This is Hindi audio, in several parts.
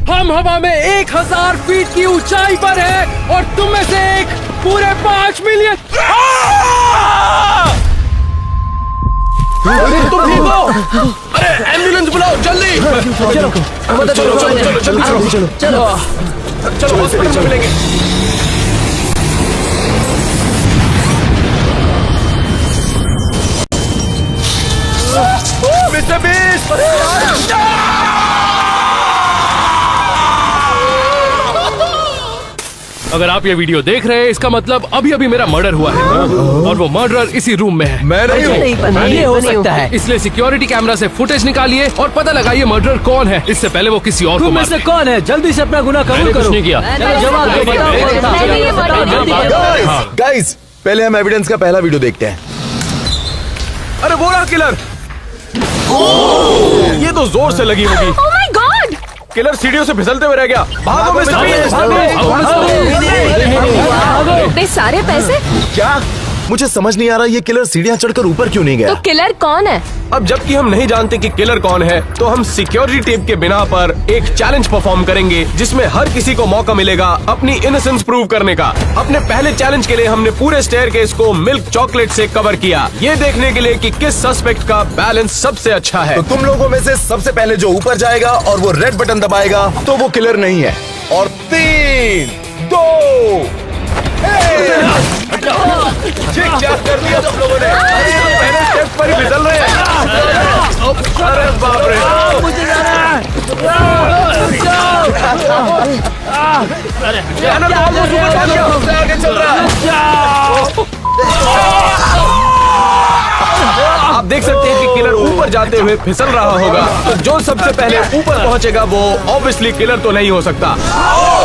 हम हवा में 1000 फीट की ऊंचाई पर है और तुम में से एक पूरे 5 मिलियन। तुम ठीक हो? अरे एम्बुलेंस बुलाओ जल्दी। चलो चलो हॉस्पिटल में मिलेंगे। Mister beast! अगर आप ये वीडियो देख रहे हैं इसका मतलब अभी अभी मेरा मर्डर हुआ है और वो मर्डरर इसी रूम में है। मैं नहीं हूँ। ये हो सकता है। इसलिए सिक्योरिटी कैमरा से फुटेज निकालिए और पता लगाइए मर्डरर कौन है। इससे पहले वो किसी और को तुम में मार से दे। कौन है? जल्दी से अपना गुनाह कबूल करो। कुछ नहीं किया। चलो जवाब दो, बताओ कौन था? मैंने ये मर्डर जल्दी किया। बताओ। गाइस पहले हम एविडेंस का पहला वीडियो देखते हैं। अरे वो रहा किलर। ये तो जोर से लगी होगी। Oh my God! किलर सीढ़ियों से फिसलते हुए रह गया। भागो मिस्टर बीस्ट! इतने सारे पैसे? क्या मुझे समझ नहीं आ रहा ये किलर सीढ़ियां चढ़कर ऊपर क्यों नहीं तो गया? किलर कौन है? अब जबकि हम नहीं जानते कि किलर कौन है, तो हम सिक्योरिटी टेप के बिना पर एक चैलेंज परफॉर्म करेंगे जिसमें हर किसी को मौका मिलेगा अपनी इनोसेंस प्रूव करने का। अपने पहले चैलेंज के लिए हमने पूरे स्टेयरकेस को मिल्क चॉकलेट से कवर किया, ये देखने के लिए कि किस सस्पेक्ट का बैलेंस सबसे अच्छा है। तो तुम लोगों में से सबसे पहले जो ऊपर जाएगा और वो रेड बटन दबाएगा तो वो किलर नहीं है। और 3, 2 क्या कर दिया तुम लोगों ने? पहले स्टेप पर ही फिसल रहे हैं। अरे बाप रे! जानवर तो almost ऊपर पहुंच गया, सबसे आगे चल रहा है। आप देख सकते हैं कि किलर ऊपर जाते हुए फिसल रहा होगा, तो जो सबसे पहले ऊपर पहुंचेगा वो ऑब्वियसली किलर तो नहीं हो सकता।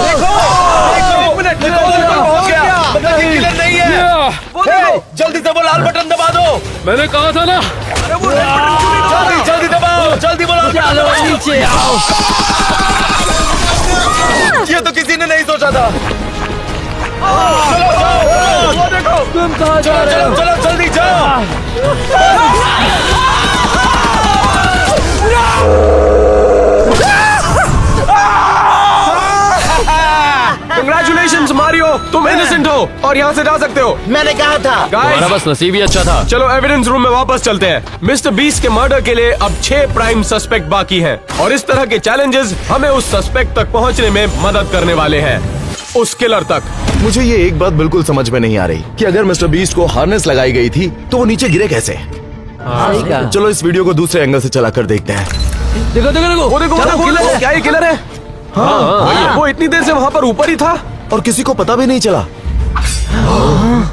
एक मिनट, ये तो ऊपर पहुंच गया, मतलब ये किलर नहीं है। जल्दी से वो लाल बटन दबा दो। मैंने कहा था ना। जल्दी दबाओ, जल्दी बोलो। नीचे आओ। ये तो किसी ने नहीं सोचा था। वो देखो, तुम कहाँ जा रहे हो? चलो जल्दी जाओ। कंग्रेचुलेशंस मारियो, तुम इनोसेंट हो और यहाँ से जा सकते हो। मैंने कहा था। हमारा बस नसीब ही अच्छा था। चलो एविडेंस रूम में वापस चलते हैं। मिस्टर बीस्ट के मर्डर के लिए अब 6 प्राइम सस्पेक्ट बाकी हैं और इस तरह के चैलेंजेस हमें उस सस्पेक्ट तक पहुंचने में मदद करने वाले हैं, उस किलर तक। मुझे ये एक बात बिल्कुल समझ में नहीं आ रही कि अगर मिस्टर बीस्ट को हार्नेस लगाई गई थी तो वो नीचे गिरे कैसे? सही कहा। चलो इस वीडियो को दूसरे एंगल से चलाकर देखते हैं। देखो देखो देखो। वो देखो चलो, वो किलर देखो, है। क्या ये किलर है? वो इतनी देर से वहाँ पर ऊपर ही था और किसी को पता भी नहीं चला।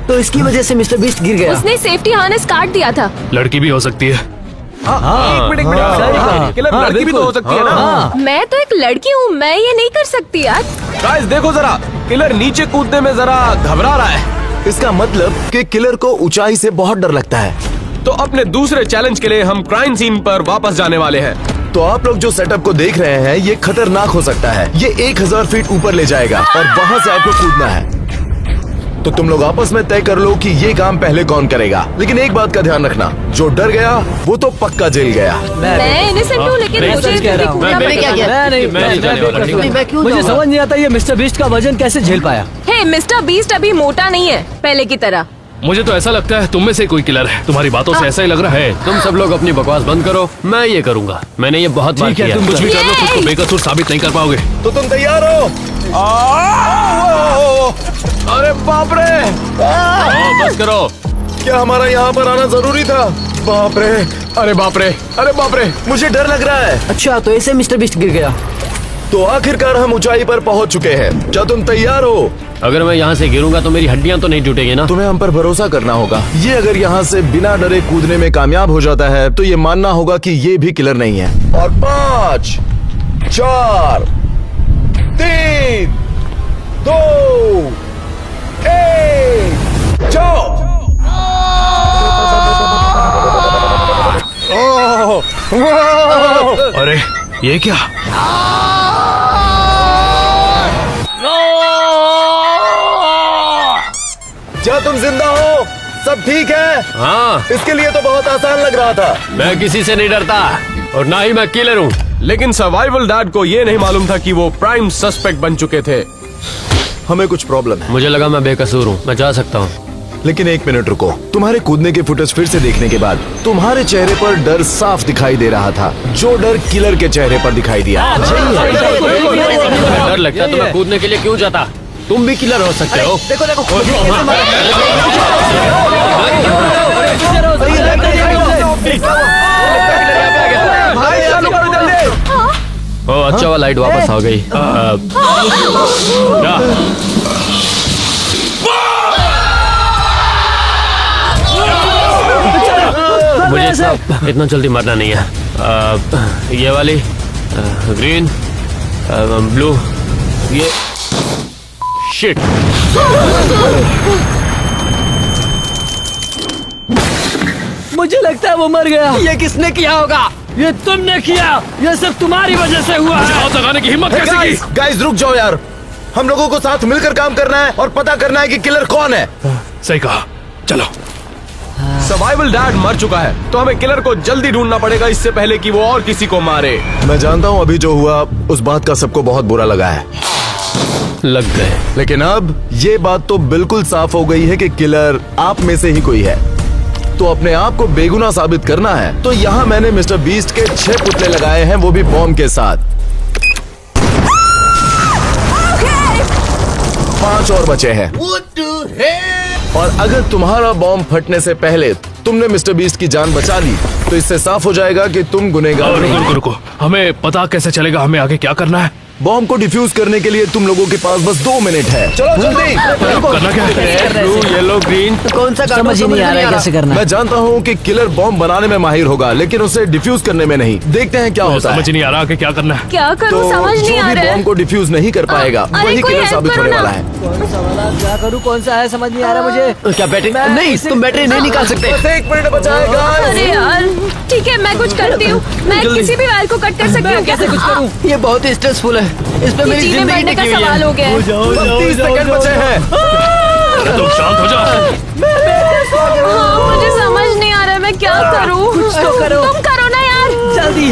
तो इसकी वजह से मिस्टर बीस्ट गिर गया। उसने सेफ्टी हार्नेस काट दिया था। लड़की भी हो सकती है। एक मिनट सही कहा। किलर हाँ, लड़की भी तो हो सकती है ना। हाँ। मैं तो एक लड़की हूँ, मैं ये नहीं कर सकती यार। गाइस देखो जरा, किलर नीचे कूदने में जरा घबरा रहा है। इसका मतलब कि किलर को ऊंचाई से बहुत डर लगता है। तो अपने दूसरे चैलेंज के लिए हम क्राइम सीन पर वापस जाने वाले हैं। तो आप लोग जो सेटअप को देख रहे हैं ये खतरनाक हो सकता है। ये 1000 फीट ऊपर ले जाएगा और वहाँ से आपको कूदना है। तो तुम लोग आपस में तय कर लो कि ये काम पहले कौन करेगा। लेकिन एक बात का ध्यान रखना, जो डर गया वो तो पक्का जेल गया। मैं इनोसेंट हूँ लेकिन मैं मुझे सच कह रहा हूँ। कूदना पड़ेगा। मुझे समझ नहीं आता ये मिस्टर बीस्ट का वजन कैसे झेल पाया। हे, मिस्टर बीस्ट अभी मोटा नहीं है पहले की तरह। मुझे तो ऐसा लगता है तुम में से कोई किलर है। तुम्हारी बातों से ऐसा ही लग रहा है। तुम सब लोग अपनी बकवास बंद करो, मैं ये करूंगा। मैंने ये बहुत बार ठीक है, किया। तुम कुछ भी कर लो, खुद को बेकसूर साबित नहीं कर पाओगे। तो तुम तैयार हो? अरे बाप रे! बस करो। क्या हमारा यहाँ पर आना जरूरी था? बाप रे, अरे बाप रे! अरे बाप रे! मुझे डर लग रहा है। अच्छा तो ऐसे मिस्टर बीस्ट गिर गया। तो आखिरकार हम ऊंचाई पर पहुंच चुके हैं। क्या तुम तैयार हो? अगर मैं यहाँ से गिरूंगा तो मेरी हड्डियां तो नहीं टूटेगी ना। तुम्हें हम पर भरोसा करना होगा। ये अगर यहाँ से बिना डरे कूदने में कामयाब हो जाता है तो ये मानना होगा कि ये भी किलर नहीं है। और 5, 4, 3, 2, 1, जाओ। अरे ये क्या? क्या तुम जिंदा हो? सब ठीक है? हाँ, इसके लिए तो बहुत आसान लग रहा था। मैं किसी से नहीं डरता और ना ही मैं किलर हूँ। लेकिन सर्वाइवल डैड को ये नहीं मालूम था कि वो प्राइम सस्पेक्ट बन चुके थे। हमें कुछ प्रॉब्लम है, मुझे लगा मैं बेकसूर हूँ, मैं जा सकता हूँ। लेकिन एक मिनट रुको। तुम्हारे कूदने के फुटेज फिर से देखने के बाद तुम्हारे चेहरे पर डर साफ दिखाई दे रहा था, जो डर किलर के चेहरे पर दिखाई दिया। डर लगता तो मैं कूदने के लिए क्यों जाता? तुम भी किलर हो सकते हो। देखो देखो ओ अच्छा हुआ लाइट वापस आ गई। क्या? मुझे इतना जल्दी मरना नहीं है। ये वाली ग्रीन, ब्लू, ये शिट। मुझे लगता है वो मर गया। ये किसने किया होगा? ये तुमने किया। ये सब तुम्हारी वजह से हुआ है। हाथ लगाने की हिम्मत कैसे की? गाइस रुक जाओ यार, हम लोगों को साथ मिलकर काम करना है और पता करना है कि किलर कौन है। सही कहा, चलो। सर्वाइवल डैड मर चुका है, तो हमें किलर को जल्दी ढूंढना पड़ेगा इससे पहले कि वो और किसी को मारे। मैं जानता हूँ अभी जो हुआ उस बात का सबको बहुत बुरा लगा है, लग गए। लेकिन अब ये बात तो बिल्कुल साफ हो गई है कि किलर आप में से ही कोई है। तो अपने आप को बेगुनाह साबित करना है, तो यहाँ मैंने मिस्टर बीस्ट के 6 पुतले लगाए हैं, वो भी बॉम्ब के साथ। 5 और बचे हैं। और अगर तुम्हारा बॉम्ब फटने से पहले तुमने मिस्टर बीस्ट की जान बचा ली, तो इससे साफ हो जाएगा कि तुम गुनहगार नहीं। रुको रुको, हमें पता कैसे चलेगा हमें आगे क्या करना है? बॉम्ब को डिफ्यूज करने के लिए तुम लोगों के पास बस 2 मिनट है। चलो जल्दी। करना क्या है? Blue, yellow, green. कौन सा समझ ही नहीं आ रहा है कैसे करना है। मैं जानता हूँ कि किलर बॉम्ब बनाने में माहिर होगा, लेकिन उसे डिफ्यूज करने में नहीं। देखते हैं क्या होता है। समझ नहीं आ रहा कि क्या करना है। क्या तो करूँ समझ जो नहीं आ भी रहा बॉम्ब है। को डिफ्यूज नहीं कर पाएगा अरे वही कोई किलर हेल्प साबित करो होने ना। वाला है। कौन सा वाला क्या करूँ, कौन सा है समझ नहीं आ रहा मुझे। क्या बैटरी नहीं, तुम बैटरी नहीं निकाल सकते। बस 1 मिनट बचा है guys। अरे यार ठीक है, मैं कुछ करती हूँ। मैं किसी भी वायर को कट कर सकती हूँ। कैसे कुछ करूँ? ये बहुत ही स्ट्रेसफुल है, इस पे मेरी जीने जिंदगी मरने का टिकी हुई सवाल है। हो गया है। 30 सेकंड बचे हैं। तुम शांत हो जाओ। हाँ, मुझे समझ नहीं आ रहा है मैं क्या करूँ। कुछ तो करो। तुम करो ना यार। जल्दी।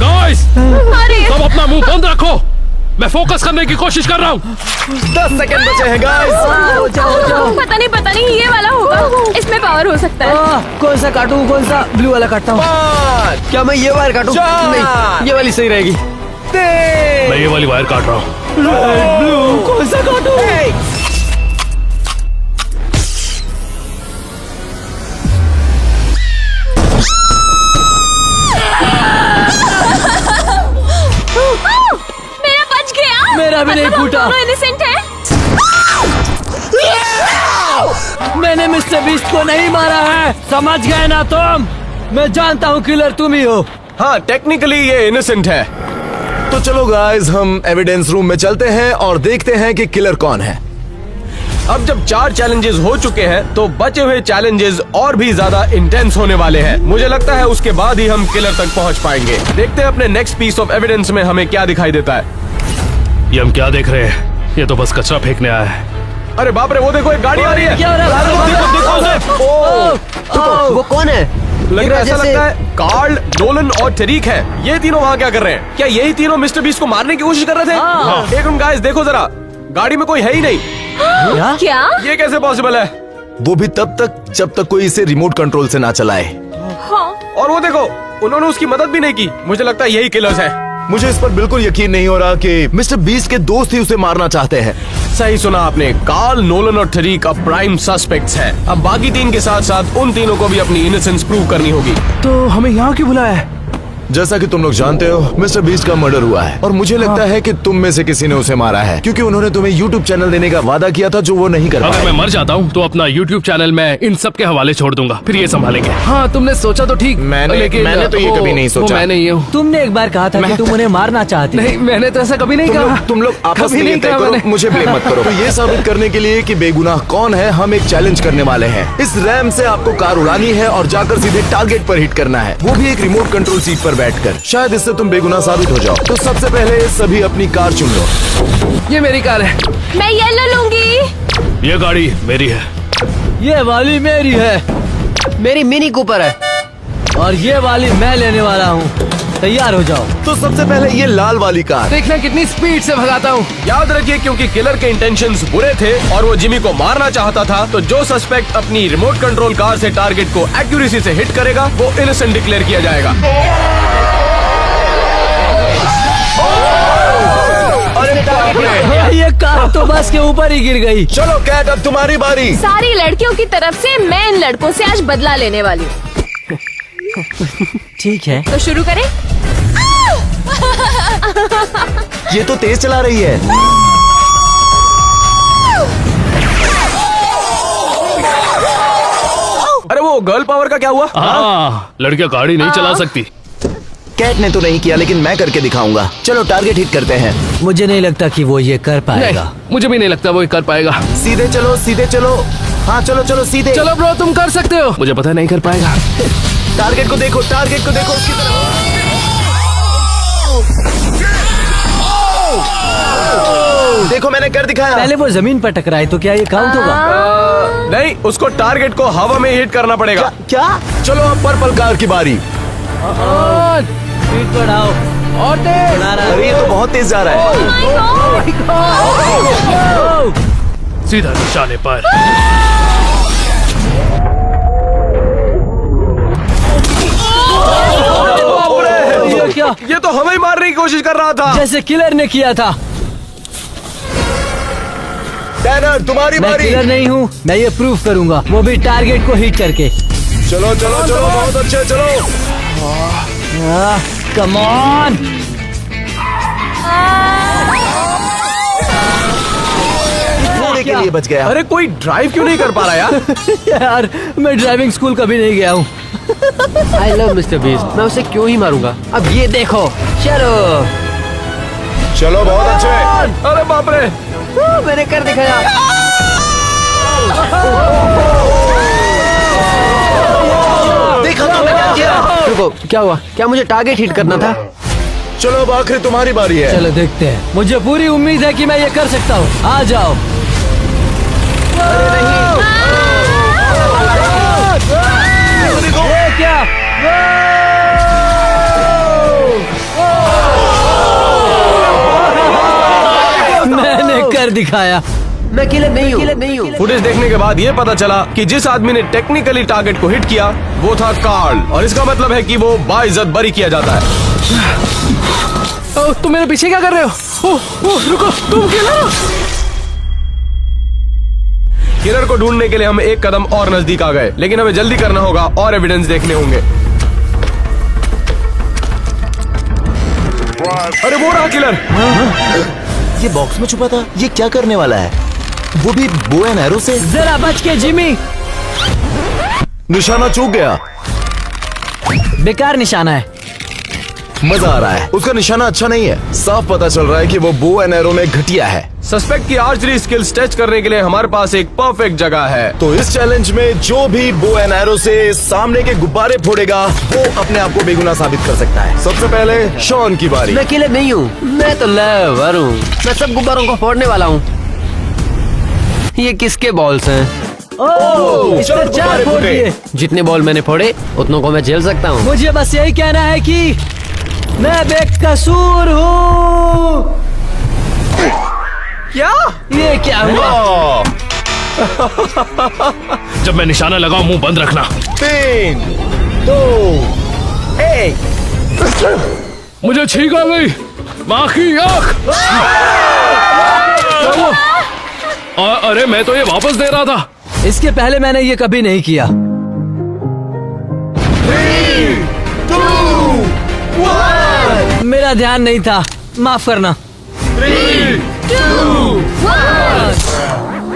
गाइस, अरे सब अपना मुंह बंद रखो, मैं फोकस करने की कोशिश कर रहा हूँ। 10 सेकंड बचे हैं गाइस। जाओ। पता नहीं ये वाला होगा, इसमें पावर हो सकता है। कौन सा काटूं, कौन सा ब्लू वाला काटता हूँ? 5 क्या मैं ये वायर काटूं? 4 नहीं, ये वाली सही रहेगी। 3 मैं ये वाली वायर काट रहा हूँ। ब्लू कौन सा काटूं? मेरा बच गया। मेरा भी नहीं मतलब हम फूटा। दोनों innocent हैं। मैंने मिस्टर बीस्ट को नहीं मारा है, समझ गए ना तुम? मैं जानता हूँ किलर तुम ही हो। हाँ, टेक्निकली ये इनोसेंट है। तो चलो गाइस, हम एविडेंस रूम में चलते हैं और देखते हैं कि किलर कौन है। अब जब 4 चैलेंजेस हो चुके हैं, तो बचे हुए चैलेंजेस और भी ज्यादा इंटेंस होने वाले हैं। मुझे लगता है उसके बाद ही हम किलर तक पहुंच पाएंगे। देखते हैं अपने नेक्स्ट पीस ऑफ एविडेंस में हमें क्या दिखाई देता है। ये हम क्या देख रहे हैं? ये तो बस कचरा फेंकने आया है। अरे बाप रे, वो देखो एक गाड़ी आ रही है। क्या हो रहा है? देखो। वो कौन है? लग रहा है, ऐसा लगता है कार्ल, नोलन और टरीक है। ये तीनों वहाँ क्या कर रहे हैं? क्या यही तीनों मिस्टर बीस्ट को मारने की कोशिश कर रहे थे? हाँ। एक मिनट गाइस, देखो जरा, गाड़ी में कोई है ही नहीं। क्या? ये कैसे पॉसिबल है? वो भी तब तक जब तक कोई इसे रिमोट कंट्रोल से ना चलाए। हाँ। और वो देखो, उन्होंने उसकी मदद भी नहीं की। मुझे लगता है यही किलर्स है। मुझे इस पर बिल्कुल यकीन नहीं हो रहा कि मिस्टर बीस्ट के दोस्त ही उसे मारना चाहते हैं। सही सुना आपने, कार्ल, नोलन और टरीक अब प्राइम सस्पेक्ट्स हैं। अब बाकी 3 के साथ साथ उन तीनों को भी अपनी इनोसेंस प्रूव करनी होगी। तो हमें यहाँ क्यों बुलाया है? जैसा कि तुम लोग जानते हो, मिस्टर बीस्ट का मर्डर हुआ है और मुझे लगता है कि तुम में से किसी ने उसे मारा है, क्योंकि उन्होंने तुम्हें YouTube चैनल देने का वादा किया था जो वो नहीं कर अगर पाए। मैं मर जाता हूँ तो अपना YouTube चैनल मैं इन सब के हवाले छोड़ दूंगा, फिर ये संभालेंगे। हाँ, तुमने सोचा तो ठीक। मैंने तो ये कभी नहीं सोचा। मैं नहीं हूँ। तुमने एक बार कहा था कि तुम उन्हें मारना चाहते। नहीं, मैंने तो ऐसा कभी नहीं कहा। तुम लोग आपस कभी में ये नहीं तय कहा करो, मैंने। मुझे ब्लेम मत करो। तो ये साबित करने के लिए कि बेगुनाह कौन है, हम एक चैलेंज करने वाले हैं। इस रैम से आपको कार उड़ानी है और जाकर सीधे टारगेट पर हिट करना है, वो भी एक रिमोट कंट्रोल सीट पर बैठकर। शायद इससे तुम बेगुनाह साबित हो जाओ। तो सबसे पहले सभी अपनी कार चुन लो। ये मेरी कार है। मैं येलो लूंगी। ये गाड़ी मेरी है। ये वाली मेरी है। मेरी मिनी कूपर है और ये वाली मैं लेने वाला हूँ। तैयार हो जाओ। तो सबसे पहले ये लाल वाली कार। देखना कितनी स्पीड से भगाता हूँ। याद रखिए, क्योंकि किलर के इंटेंशंस बुरे थे और वो जिमी को मारना चाहता था, तो जो सस्पेक्ट अपनी रिमोट कंट्रोल कार से टारगेट को एक्यूरेसी से हिट करेगा वो इनोसेंट डिक्लेयर किया जाएगा। अरे बाप रे। ये कार तो बस के ऊपर ही गिर गई। चलो कैट, अब तुम्हारी बारी। सारी लड़कियों की तरफ से मैं इन लड़कों से आज बदला लेने वाली हूँ। ठीक है। तो शुरू करें? ये तो तेज चला रही है। अरे वो गर्ल पावर का क्या हुआ? हाँ, लड़कियां गाड़ी नहीं चला सकती। कैट ने तो नहीं किया, लेकिन मैं करके दिखाऊंगा। चलो टारगेट हिट करते हैं। मुझे नहीं लगता कि वो ये कर पाएगा। नहीं, मुझे भी नहीं लगता वो ये कर पाएगा। सीधे चलो, सीधे चलो। हाँ चलो चलो सीधे। चलो ब्रो, तुम कर सकते हो। मुझे पता नहीं कर पाएगा। टारगेट को देखो, टारगेट को देखो, उसकी तरफ। देखो मैंने कर दिखाया। पहले वो जमीन पर टकराए तो क्या ये काउंट होगा? नहीं, उसको टारगेट को हवा में हिट करना पड़ेगा। क्या? चलो अब पर्पल कार की बारी। स्पीड बढ़ाओ और तेज। बना रहा अरे ये तो बहुत तेज जा रहा है। सीधा निशाने पर। ये क्या? ये तो हमें ही मारने की कोशिश कर रहा था। जैसे किलर ने किया था। टैनर तुम्हारी मैं बारी। किलर नहीं हूँ, मैं ये प्रूफ करूंगा, वो भी टारगेट को हिट करके। चलो चलो चलो, बहुत अच्छे, चलो। Come on. थोड़े के लिए बच गया। अरे कोई ड्राइव क्यों नहीं कर पा रहा यार? यार मैं ड्राइविंग स्कूल कभी नहीं गया हूँ। I love mister beast. मैं उसे क्यों ही मारूंगा? अब ये देखो। चलो। चलो बहुत अच्छे। अरे बाप रे। मैंने कर दिखाया। देखा तुमने क्या किया? रुको, क्या हुआ? क्या मुझे टारगेट हिट करना था? चलो अब आखिरी तुम्हारी बारी है। चलो देखते हैं। मुझे पूरी उम्मीद है कि मैं ये कर सकता हूँ। आ जाओ। ये क्या? मैंने कर दिखाया। मैं किलर नहीं हूँ। फुटेज देखने के बाद ये पता चला कि जिस आदमी ने टेक्निकली टारगेट को हिट किया वो था कार्ल, और इसका मतलब है कि वो बाइज्जत बरी किया जाता है। तुम मेरे पीछे क्या कर रहे हो? रुको, तुम किलर हो? किलर को ढूंढने के लिए हम एक कदम और नजदीक आ गए, लेकिन हमें जल्दी करना होगा और एविडेंस देखने होंगे। अरे वो रहा किलर। ये बॉक्स में छुपा था। ये क्या करने वाला है? वो भी बो एंड एरो से। जरा बच के जिमी। निशाना चूक गया। बेकार निशाना है। मजा आ रहा है। उसका निशाना अच्छा नहीं है। साफ पता चल रहा है कि वो बो एंड एरो में घटिया है। सस्पेक्ट की आर्चरी स्किल्स टेस्ट करने के लिए हमारे पास एक परफेक्ट जगह है। तो इस चैलेंज में जो भी बो एंड एरो से सामने के गुब्बारे फोड़ेगा वो अपने आप को बेगुनाह साबित कर सकता है। सबसे पहले शॉन की बारी। मैं किलर नहीं हूँ। मैं तो लेवर हूँ। मैं सब गुब्बारों को फोड़ने वाला हूँ। ये किसके बॉल्स हैं? ओह, इसने चलो, 4 गुब्बारे फोड़ फूटे। दिए। जितने बॉल मैंने फोड़े उतनों को मैं झेल सकता हूँ। मुझे बस यही कहना है कि मैं बेकसूर हूँ। क्या? ये क्या हुआ? जब मैं निशाना लगाऊं मुंह बंद रखना। 3, 2, 1। मुझे छींक आ गई। माँ की आँख। अरे मैं तो ये वापस दे रहा था। इसके पहले मैंने ये कभी नहीं किया। 3, 2, 1। मेरा ध्यान नहीं था, माफ करना। 3, 2, 1।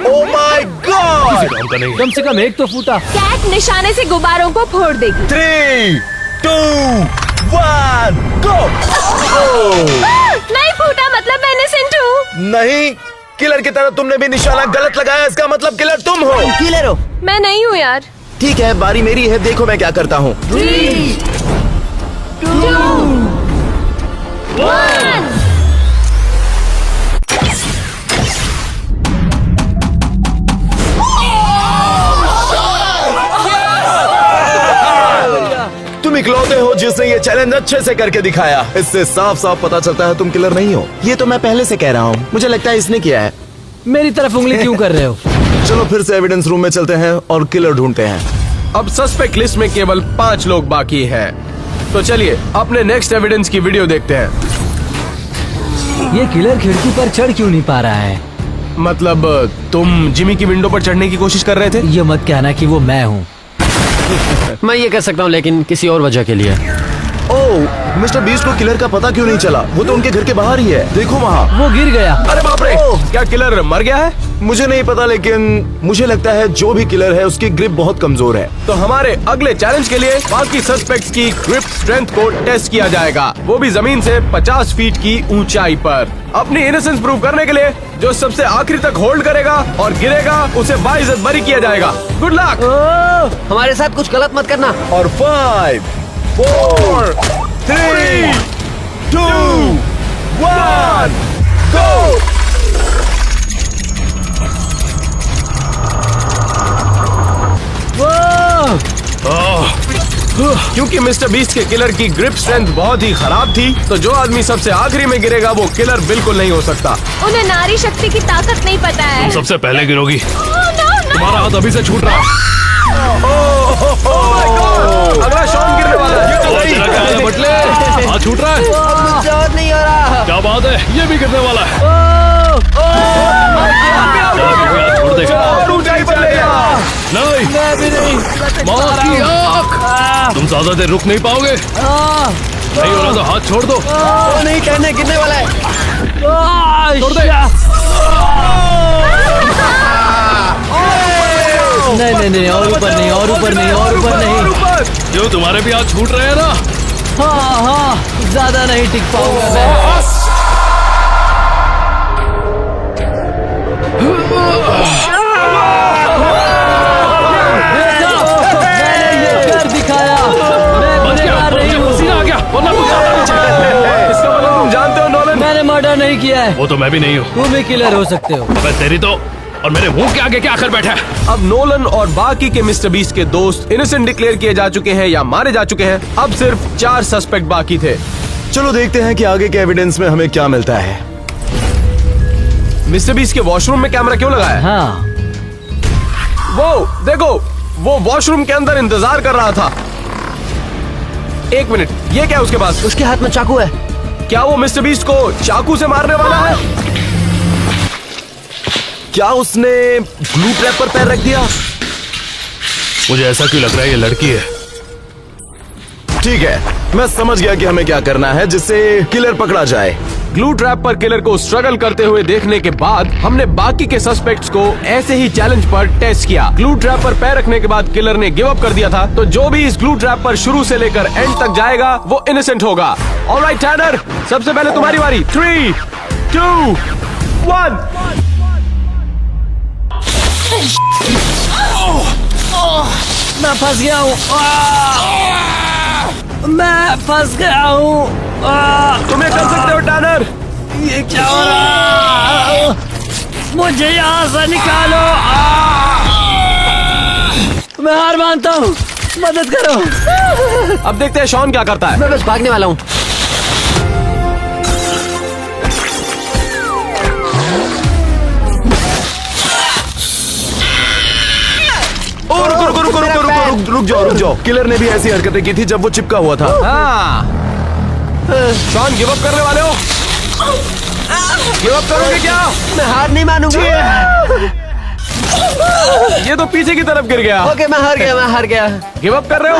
Oh my God! काम का नहीं। कम से कम एक तो फूटा। कैट निशाने से गुब्बारों को फोड़ देगी। 3, 2, 1, go! नहीं फूटा मतलब मैं इनोसेंट हूँ। नहीं, किलर की तरह तुमने भी निशाना गलत लगाया। इसका मतलब किलर तुम हो। किलर हो। मैं नहीं हूँ यार। ठीक है, बारी मेरी है। देखो मैं क्या करता हूँ। 3, 2, 1। तुम इकलौते हो जिसने ये चैलेंज अच्छे से करके दिखाया। इससे साफ साफ पता चलता है तुम किलर नहीं हो। ये तो मैं पहले से कह रहा हूँ। मुझे लगता है इसने किया है। मेरी तरफ उंगली क्यों कर रहे हो? चलो फिर से एविडेंस रूम में चलते हैं और किलर ढूंढते हैं। अब सस्पेक्ट लिस्ट में केवल 5 लोग बाकी हैं। तो चलिए अपने नेक्स्ट एविडेंस की वीडियो देखते हैं। ये किलर खिड़की पर चढ़ क्यों नहीं पा रहा है? मतलब तुम जिमी की विंडो पर चढ़ने की कोशिश कर रहे थे? ये मत कहना कि वो मैं हूँ। मैं ये कर सकता हूँ, लेकिन किसी और वजह के लिए। ओह, मिस्टर बीस्ट को किलर का पता क्यों नहीं चला? वो तो उनके घर के बाहर ही है। देखो वहाँ। वो गिर गया। अरे बाप रे, क्या किलर मर गया है? मुझे नहीं पता, लेकिन मुझे लगता है जो भी किलर है उसकी ग्रिप बहुत कमजोर है। तो हमारे अगले चैलेंज के लिए बाकी सस्पेक्ट्स की ग्रिप स्ट्रेंथ को टेस्ट किया जाएगा, वो भी जमीन से 50 फीट की ऊंचाई पर। अपनी इनोसेंस प्रूव करने के लिए जो सबसे आखिरी तक होल्ड करेगा और गिरेगा उसे बाइज्जत बरी किया जाएगा। Good luck. हमारे साथ कुछ गलत मत करना। और 5, 4, 3, 2, 1, गो। क्योंकि मिस्टर बीस्ट के किलर की ग्रिप स्ट्रेंथ बहुत ही खराब थी, तो जो आदमी सबसे आखिरी में गिरेगा वो किलर बिल्कुल नहीं हो सकता। उन्हें नारी शक्ति की ताकत नहीं पता है। सबसे पहले गिरोगी। no, तुम्हारा हाथ अभी से छूट रहा है। अगला शॉन गिरने वाला है। तेरा क्या है बटले? हाथ छूट रहा है। और नहीं हो रहा। क्या बात है, ये भी गिरने वाला है। छोड़ दे। और ऊंचाई पर ले जा। नहीं, मैं भी नहीं। मौत की आँख। तुम ज्यादा देर रुक नहीं पाओगे। नहीं हो रहा तो हाथ छोड़ दो। नहीं कहने गिरने वाला है। छोड़ दे। नहीं नहीं, और ऊपर नहीं, और ऊपर नहीं, और ऊपर नहीं। जो तुम्हारे भी हाथ छूट रहे हैं ना। हाँ, ज्यादा नहीं टिक पाऊंगा मैं। मैंने ये कर दिखाया। मैं गुनहगार नहीं हूँ। पसीना आ गया, वरना कुछ ज्यादा नहीं चाहिए। इसका मतलब तुम जानते हो नोलन? मैंने मर्डर नहीं किया है। वो तो मैं भी नहीं हूँ। तुम भी किलर हो सकते हो। मैं तेरी तो, और मेरे मुंह के आगे क्या आखिर बैठा है? अब नोलन और बाकी के मिस्टर बीस्ट के दोस्त इनोसेंट डिक्लेयर किए जा चुके हैं या मारे जा चुके हैं। अब सिर्फ 4 सस्पेक्ट बाकी थे। चलो देखते हैं कि आगे के एविडेंस में हमें क्या मिलता है। मिस्टर बीस्ट के वॉशरूम में कैमरा क्यों लगा है? हाँ, वो देखो, वो वॉशरूम के अंदर इंतजार कर रहा था। 1 मिनट, ये क्या है उसके पास? उसके हाथ में चाकू है। क्या वो मिस्टर बीस्ट को चाकू से मारने वाला है? क्या उसने ग्लू ट्रैप पर पैर रख दिया? मुझे ऐसा क्यों लग रहा है ये लड़की है। ठीक है, मैं समझ गया कि हमें क्या करना है जिससे किलर पकड़ा जाए। ग्लू ट्रैप पर किलर को स्ट्रगल करते हुए देखने के बाद हमने बाकी के सस्पेक्ट्स को ऐसे ही चैलेंज पर टेस्ट किया। ग्लू ट्रैप पर पैर रखने के बाद किलर ने गिव अप कर दिया था, तो जो भी इस ग्लू ट्रैप पर शुरू से लेकर एंड तक जाएगा वो इनोसेंट होगा। ऑलराइट टैनर, सबसे पहले तुम्हारी बारी। 3, 2, 1। मैं फंस गया हूँ। मैं फंस गया हूँ। तुम ये कर सकते हो टैनर। ये क्या हो रहा है? मुझे यहाँ से निकालो। मैं हार मानता हूँ, मदद करो। अब देखते हैं शॉन क्या करता है। मैं बस भागने वाला हूँ। रुक जाओ। किलर ने भी ऐसी हरकतें की थी जब वो चिपका हुआ था। हाँ, शॉन गिव अप करने वाले हो? गिव अप करोगे क्या? मैं हार नहीं मानूंगा। ये तो पीछे की तरफ गिर गया। ओके, मैं हार गया। गिव अप कर रहे हो?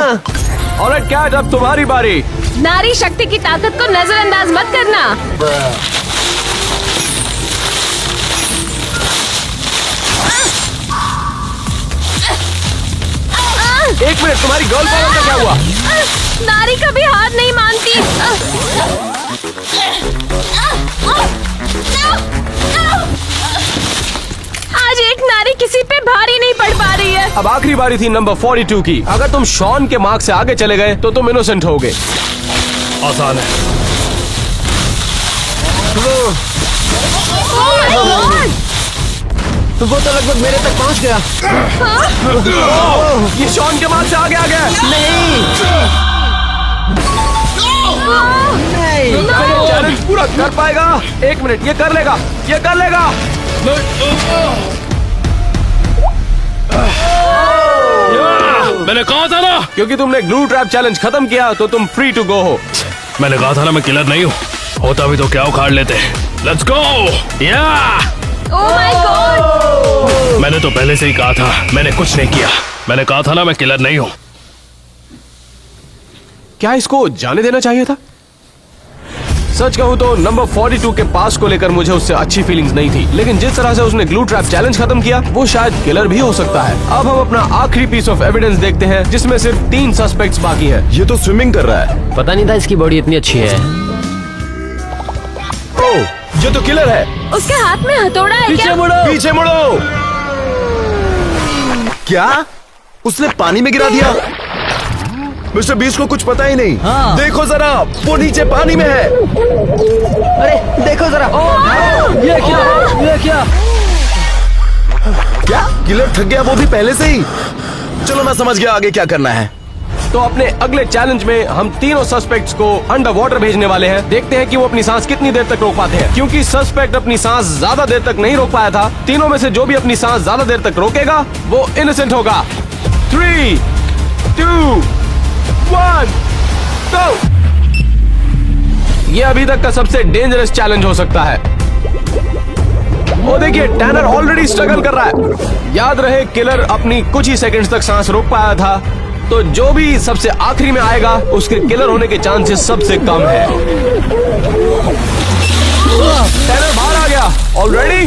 ऑलराइट कैट, अब तुम्हारी बारी। नारी शक्ति की ताकत को नजरअंदाज मत करना। 1 मिनट, तुम्हारी गर्ल पावर का क्या हुआ? नारी कभी हार नहीं मानती। आज एक नारी किसी पे भारी नहीं पड़ पा रही है। अब आखिरी बारी थी नंबर 42 की। अगर तुम शॉन के मार्क से आगे चले गए तो तुम इनोसेंट होगे। आसान है। तो वो तो लगभग मेरे तक पहुंच गया। ये शॉन के मार्क से आगे आ गया। नहीं, चैलेंज पूरा कर पाएगा? 1 मिनट, ये कर लेगा, ये कर लेगा। मैंने कहा था ना, क्योंकि तुमने ग्लू ट्रैप चैलेंज खत्म किया तो तुम फ्री टू गो हो। मैंने कहा था ना मैं किलर नहीं हूँ। होता भी तो क्या उखाड़ लेते। Let's go. या ओह माय गॉड। मैंने तो पहले से ही कहा था, मैंने कुछ नहीं किया। मैंने कहा था ना मैं किलर नहीं हूँ। क्या इसको जाने देना चाहिए था? सच कहूं तो नंबर 42 के पास को लेकर मुझे उससे अच्छी फीलिंग्स नहीं थी, लेकिन जिस तरह से उसने ग्लू ट्रैप चैलेंज खत्म किया वो शायद किलर भी हो सकता है। अब हम अपना आखिरी पीस ऑफ एविडेंस देखते हैं जिसमें सिर्फ 3 सस्पेक्ट्स बाकी हैं। ये तो स्विमिंग कर रहा है। पता नहीं था इसकी बॉडी इतनी अच्छी है। ओह, ये तो किलर है। उसके हाथ में हथौड़ा है क्या? पीछे मुड़ो। क्या? उसने पानी में गिरा दिया? मिस्टर बीस्ट को कुछ पता ही नहीं। हाँ। देखो जरा, वो नीचे पानी में है। अरे देखो जरा। ये क्या? ये क्या? क्या किलर थक गया, वो भी पहले से ही? चलो मैं समझ गया आगे क्या करना है। तो अपने अगले चैलेंज में हम तीनों सस्पेक्ट्स को अंडर वाटर भेजने वाले हैं। देखते हैं कि वो अपनी सांस कितनी देर तक रोक पाते हैं। क्योंकि सस्पेक्ट अपनी सांस ज्यादा देर तक नहीं रोक पाया था, तीनों में से जो भी अपनी सांस ज्यादा देर तक रोकेगा वो इनोसेंट होगा। 3, 2, 1, go! ये अभी तक का सबसे डेंजरस चैलेंज हो सकता है। वो देखिए, टैनर ऑलरेडी स्ट्रगल कर रहा है। याद रहे, किलर अपनी कुछ ही सेकंड्स तक सांस रोक पाया था, तो जो भी सबसे आखिरी में आएगा उसके किलर होने के चांसेस सबसे कम है। टैनर बाहर आ गया ऑलरेडी।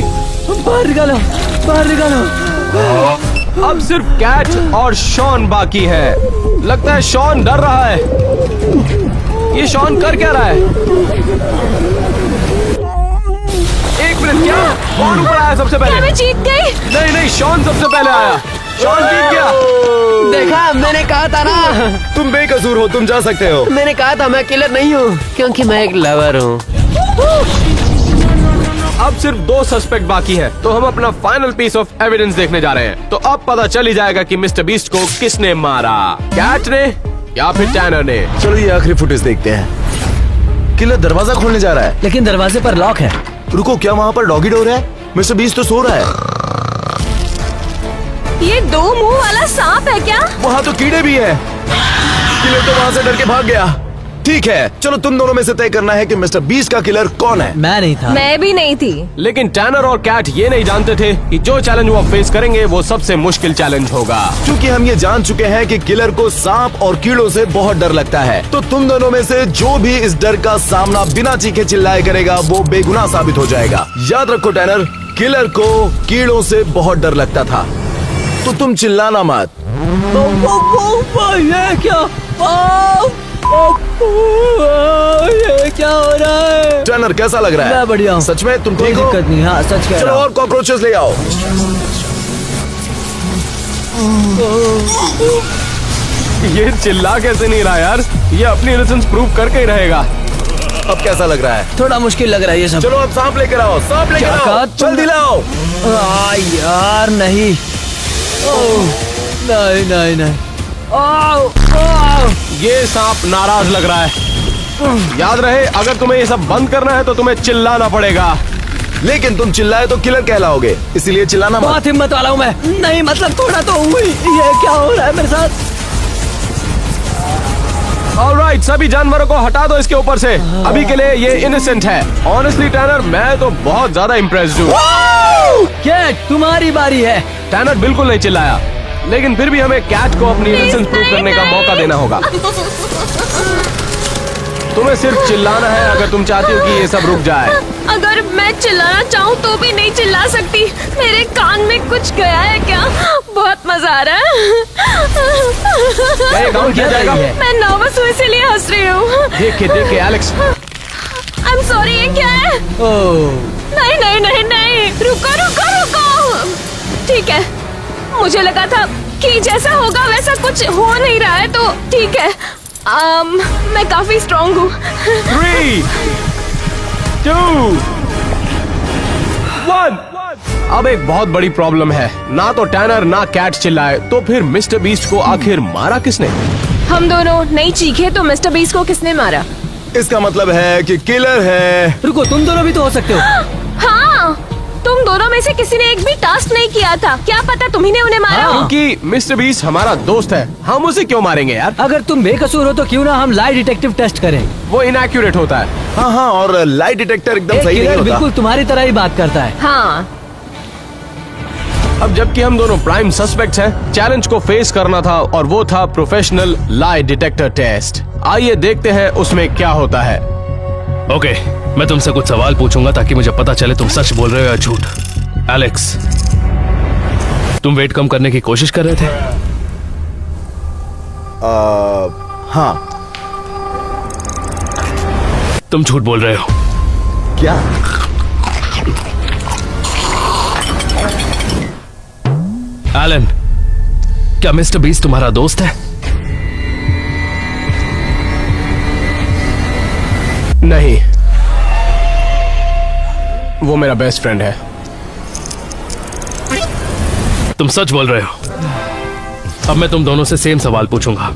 बाहर निकालो, बाहर निकालो। अब सिर्फ कैट और शॉन बाकी है। लगता है शॉन डर रहा है। ये शॉन कर क्या रहा है? 1 मिनट, क्या कौन ऊपर आया सबसे क्या पहले? मैं जीत गई? नहीं नहीं, शॉन सबसे पहले आया। शॉन जीत गया। देखा, मैंने कहा था ना। तुम बेकसूर हो, तुम जा सकते हो। मैंने कहा था मैं किलर नहीं हूँ, क्योंकि मैं एक लवर हूँ। अब सिर्फ 2 सस्पेक्ट बाकी हैं, तो हम अपना फाइनल पीस ऑफ एविडेंस देखने जा रहे हैं। तो अब पता चल ही जाएगा कि मिस्टर बीस्ट को किसने मारा, कैट ने या फिर टैनर ने। चलो ये आखिरी फुटेज देखते हैं। किलर दरवाजा खोलने जा रहा है। लेकिन दरवाजे पर लॉक है। रुको, क्या वहाँ पर डॉगी डोर है? मिस्टर बीस्ट तो सो रहा है। ये 2 मुंह वाला सांप है क्या? वहाँ तो कीड़े भी है। किलर तो वहाँ से डर के भाग गया। ठीक है, चलो तुम दोनों में से तय करना है कि मिस्टर बीस्ट का किलर कौन है। मैं नहीं था। मैं भी नहीं थी। लेकिन टैनर और कैट ये नहीं जानते थे कि जो चैलेंज वो फेस करेंगे वो सबसे मुश्किल चैलेंज होगा। क्योंकि हम ये जान चुके हैं कि किलर को सांप और कीड़ों से बहुत डर लगता है, तो तुम दोनों में से जो भी इस डर का सामना बिना चीखे चिल्लाए करेगा वो बेगुनाह साबित हो जाएगा। याद रखो टैनर, किलर को कीड़ों से बहुत डर लगता था, तो तुम चिल्लाना मत। ये क्या? ये क्या हो रहा है? टैनर कैसा लग रहा है? मैं बढ़िया हूँ। सच में तुम कोई ठीक हो? दिक्कत नहीं। हाँ, सच कह चलो रहा हूँ। और कॉकरोचेस ले आओ। ये चिल्ला कैसे नहीं रहा यार? ये अपनी इनोसेंस प्रूव करके ही रहेगा। अब कैसा लग रहा है? थोड़ा मुश्किल लग रहा है ये सब। चलो अब सांप लेकर आओ, सांप लेकर क्या कहा आओ, तुमने? जल्दी लाओ। यार नहीं। नहीं नहीं नहीं। ये सांप नाराज लग रहा है। याद रहे, अगर तुम्हें ये सब बंद करना है तो तुम्हें चिल्लाना पड़ेगा। लेकिन तुम चिल्लाए तो किलर कहलाओगे, इसलिए चिल्लाना मत। बहुत हिम्मत वाला हूँ मैं। नहीं मतलब थोड़ा तो हुई। ये क्या हो रहा है मेरे साथ? ऑलराइट, सभी जानवरों को हटा दो इसके ऊपर से। अभी के लिए ये इनोसेंट है। ऑनेस्टली टैनर, मैं तो बहुत ज्यादा इम्प्रेस्ड हूँ। कैट, तुम्हारी बारी है। टैनर बिल्कुल नहीं चिल्लाया, लेकिन फिर भी हमें कैट को अपनी इनोसेंस प्रूव करने का मौका देना होगा। तुम्हें सिर्फ चिल्लाना है अगर तुम चाहती हो कि ये सब रुक जाए। अगर मैं चिल्लाना चाहूँ तो भी नहीं चिल्ला सकती। मेरे कान में कुछ गया है क्या? बहुत मजा आ रहा है। क्या ये काउंट किया जाएगा? मैं नर्वस हूँ इसीलिए हंस रही हूँ। देखे एलेक्स। आई एम सॉरी, ये क्या है? ओह, नहीं नहीं नहीं नहीं, रुको रुको रुको। ठीक है, मुझे लगा था कि जैसा होगा वैसा कुछ हो नहीं रहा है, तो ठीक है। मैं काफी स्ट्रॉन्ग हूँ। 3, 2, 1। अब एक बहुत बड़ी प्रॉब्लम है। ना तो टैनर ना कैट चिल्लाए, तो फिर मिस्टर बीस्ट को आखिर मारा किसने? हम दोनों नहीं चीखे तो मिस्टर बीस्ट को किसने मारा? इसका मतलब है कि किलर है। रुको, तुम दोनों भी तो हो सकते हो। हाँ, तुम दोनों में से किसी ने एक भी टास्क नहीं किया था। क्या पता तुम्ही ने उन्हें मारा हो। क्योंकि मिस्टर बीस्ट हमारा दोस्त है, हम उसे क्यों मारेंगे यार? अगर तुम बेकसूर हो तो क्यों ना हम लाई डिटेक्टिव टेस्ट करें। वो इनएक्यूरेट होता है। हाँ हाँ, और लाइट डिटेक्टर एकदम एक सही नहीं किलर होता। बिल्कुल तुम्हारी तरह ही बात करता है। हाँ, अब जबकि हम दोनों प्राइम सस्पेक्ट्स हैं, चैलेंज को फेस करना था और वो था प्रोफेशनल लाई डिटेक्टर टेस्ट। आइए देखते हैं उसमें क्या होता है। ओके, मैं तुमसे कुछ सवाल पूछूंगा ताकि मुझे पता चले तुम सच बोल रहे हो या झूठ। एलेक्स, तुम वेट कम करने की कोशिश कर रहे थे? हाँ। तुम झूठ बोल रहे हो। क्या? एलन, क्या मिस्टर बीस्ट तुम्हारा दोस्त है? नहीं, वो मेरा बेस्ट फ्रेंड है। तुम सच बोल रहे हो। अब मैं तुम दोनों से सेम सवाल पूछूंगा।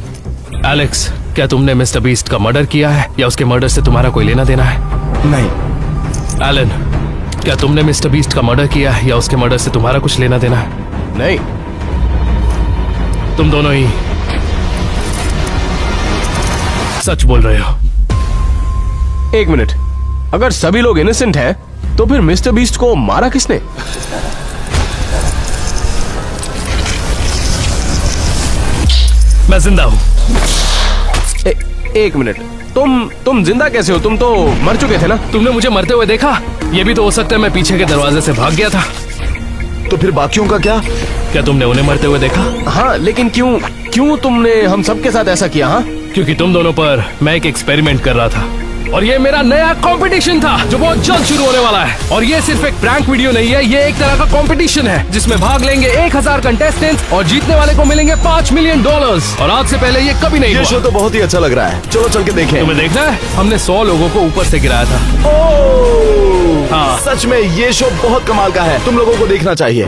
एलेक्स, क्या तुमने मिस्टर बीस्ट का मर्डर किया है या उसके मर्डर से तुम्हारा कोई लेना देना है? नहीं। एलन, क्या तुमने मिस्टर बीस्ट का मर्डर किया है या उसके मर्डर से तुम्हारा कुछ लेना देना है? नहीं। तुम दोनों ही सच बोल रहे हो। एक मिनट, अगर सभी लोग इनोसेंट हैं, तो फिर मिस्टर बीस्ट को मारा किसने? मैं जिंदा हूं। एक मिनट, तुम जिंदा कैसे हो? तुम तो मर चुके थे ना? तुमने मुझे मरते हुए देखा? ये भी तो हो सकता है मैं पीछे के दरवाजे से भाग गया था। तो फिर बाकियों का क्या? क्या तुमने उन्हें मरते हुए देखा? हाँ, लेकिन क्यों तुमने हम सबके साथ ऐसा किया? हाँ, क्योंकि तुम दोनों पर मैं एक एक्सपेरिमेंट कर रहा था और ये मेरा नया कंपटीशन था जो बहुत जल्द शुरू होने वाला है। और ये सिर्फ एक प्रैंक वीडियो नहीं है, ये एक तरह का कंपटीशन है जिसमें भाग लेंगे 1000 कंटेस्टेंट्स और जीतने वाले को मिलेंगे $5 मिलियन। और आज से पहले ये कभी नहीं ये हुआ। शो तो बहुत ही अच्छा लग रहा है। चलो चल के देखें। तुम्हें देखना है? हमने 100 लोगों को ऊपर से गिराया था। ओह! हाँ। सच में ये शो बहुत कमाल का है, तुम लोगों को देखना चाहिए।